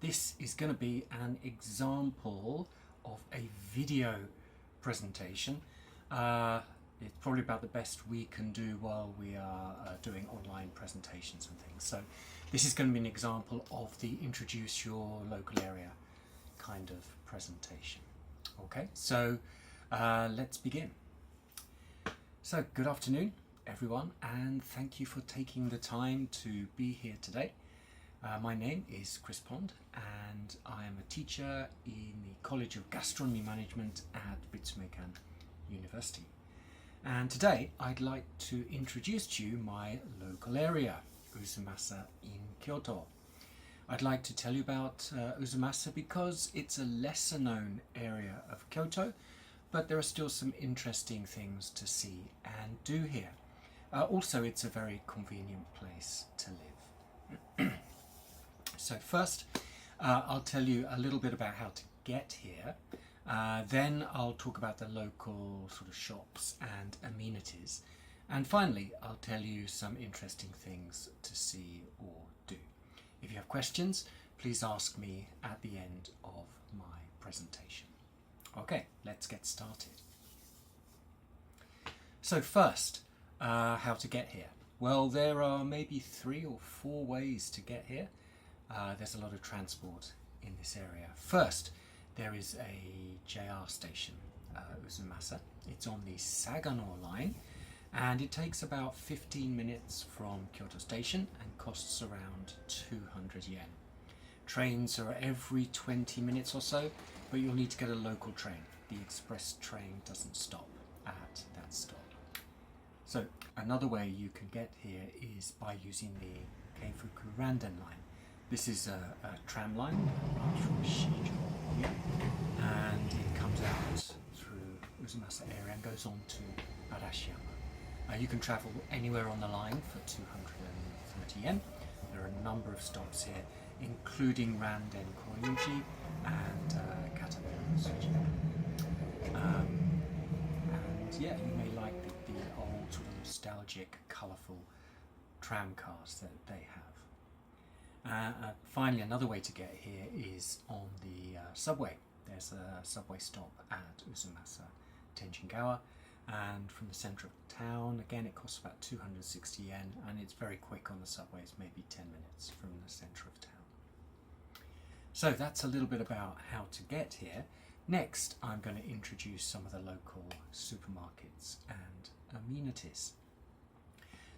This is going to be an example of a video presentation. It's probably about the best we can do while we are doing online presentations and things. So this is going to be an example of the introduce your local area kind of presentation. Okay, so let's begin. So good afternoon everyone, and thank you for taking the time to be here today. My name is Chris Pond and I am a teacher in the College of Gastronomy Management at Ritsumeikan University. And today I'd like to introduce to you my local area, Uzumasa in Kyoto. I'd like to tell you about Uzumasa because it's a lesser known area of Kyoto, but there are still some interesting things to see and do here. Also, it's a very convenient place to live. So first, I'll tell you a little bit about how to get here. Then I'll talk about the local sort of shops and amenities. And finally, I'll tell you some interesting things to see or do. If you have questions, please ask me at the end of my presentation. Okay, let's get started. So first, how to get here. Well, there are maybe 3 or 4 ways to get here. There's a lot of transport in this area. First, there is a JR station, Uzumasa. It's on the Sagano line, and it takes about 15 minutes from Kyoto Station and costs around 200 yen. Trains are every 20 minutes or so, but you'll need to get a local train. The express train doesn't stop at that stop. So another way you can get here is by using the Keifuku Randen line. This is a tram line from Shijo here, and it comes out through Uzumasa area and goes on to Arashiyama. You can travel anywhere on the line for 230 yen. There are a number of stops here, including Randen Koryuji and Katamura Suji. And yeah, you may like the old sort of nostalgic, colourful tram cars that they have. Finally, another way to get here is on the subway. There's a subway stop at Uzumasa Tenjingawa, and from the centre of town, again, it costs about 260 yen, and it's very quick on the subways, maybe 10 minutes from the centre of town. So that's a little bit about how to get here. Next, I'm going to introduce some of the local supermarkets and amenities.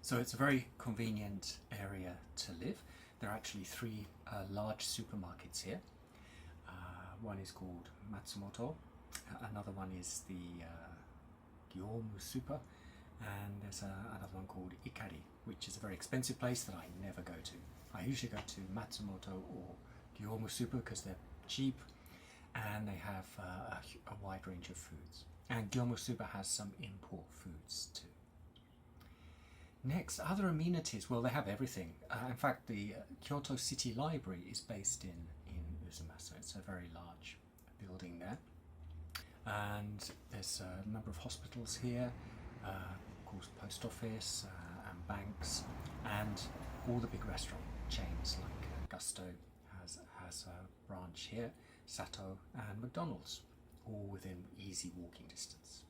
So it's a very convenient area to live. There are actually 3 large supermarkets here. One is called Matsumoto, another one is the Gyomu Super, and there's another one called Ikari, which is a very expensive place that I never go to. I usually go to Matsumoto or Gyomu Super because they're cheap and they have a wide range of foods. And Gyomu Super has some import foods too. Next, other amenities. Well, they have everything. In fact, the Kyoto City Library is based in Uzumasa. It's a very large building there. And there's a number of hospitals here, of course, post office and banks, and all the big restaurant chains like Gusto has a branch here, Sato, and McDonald's, all within easy walking distance.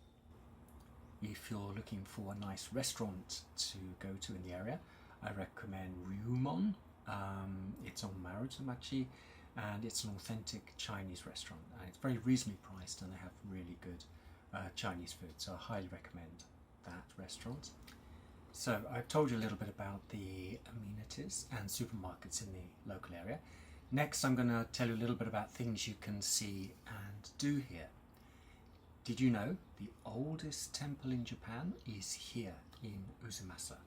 If you're looking for a nice restaurant to go to in the area, I recommend Ryumon. It's on Marutsumachi, and it's an authentic Chinese restaurant. And it's very reasonably priced, and they have really good Chinese food, so I highly recommend that restaurant. So I've told you a little bit about the amenities and supermarkets in the local area. Next, I'm going to tell you a little bit about things you can see and do here. Did you know the oldest temple in Japan is here in Uzumasa,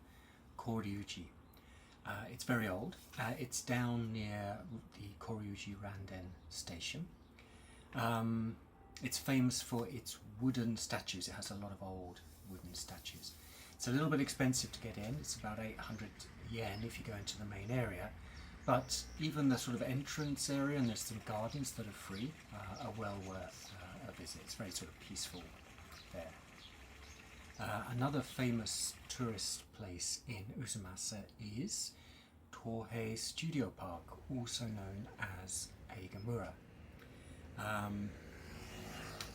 Koryuji? It's very old. It's down near the Koryuji Randen station. It's famous for its wooden statues. It has a lot of old wooden statues. It's a little bit expensive to get in. It's about 800 yen if you go into the main area. But even the sort of entrance area, and there's some gardens that are free, are well worth a visit. It's very sort of peaceful there. Another famous tourist place in Uzumasa is Tohei Studio Park, also known as Eigamura.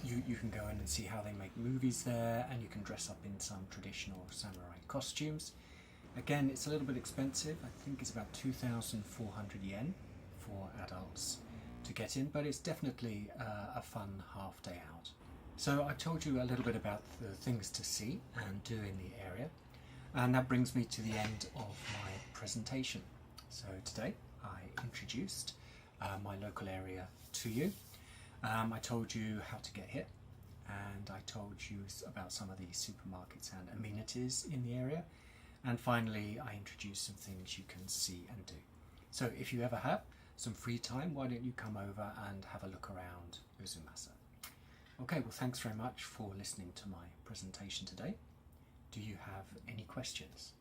You can go in and see how they make movies there, and you can dress up in some traditional samurai costumes. Again, it's a little bit expensive. I think it's about 2,400 yen for adults to get in, but it's definitely a fun half day out. So I told you a little bit about the things to see and do in the area, and that brings me to the end of my presentation. So today I introduced my local area to you. I told you how to get here, and I told you about some of the supermarkets and amenities in the area, and finally I introduced some things you can see and do. So if you ever have some free time, why don't you come over and have a look around Uzumasa. Okay, well, thanks very much for listening to my presentation today. Do you have any questions?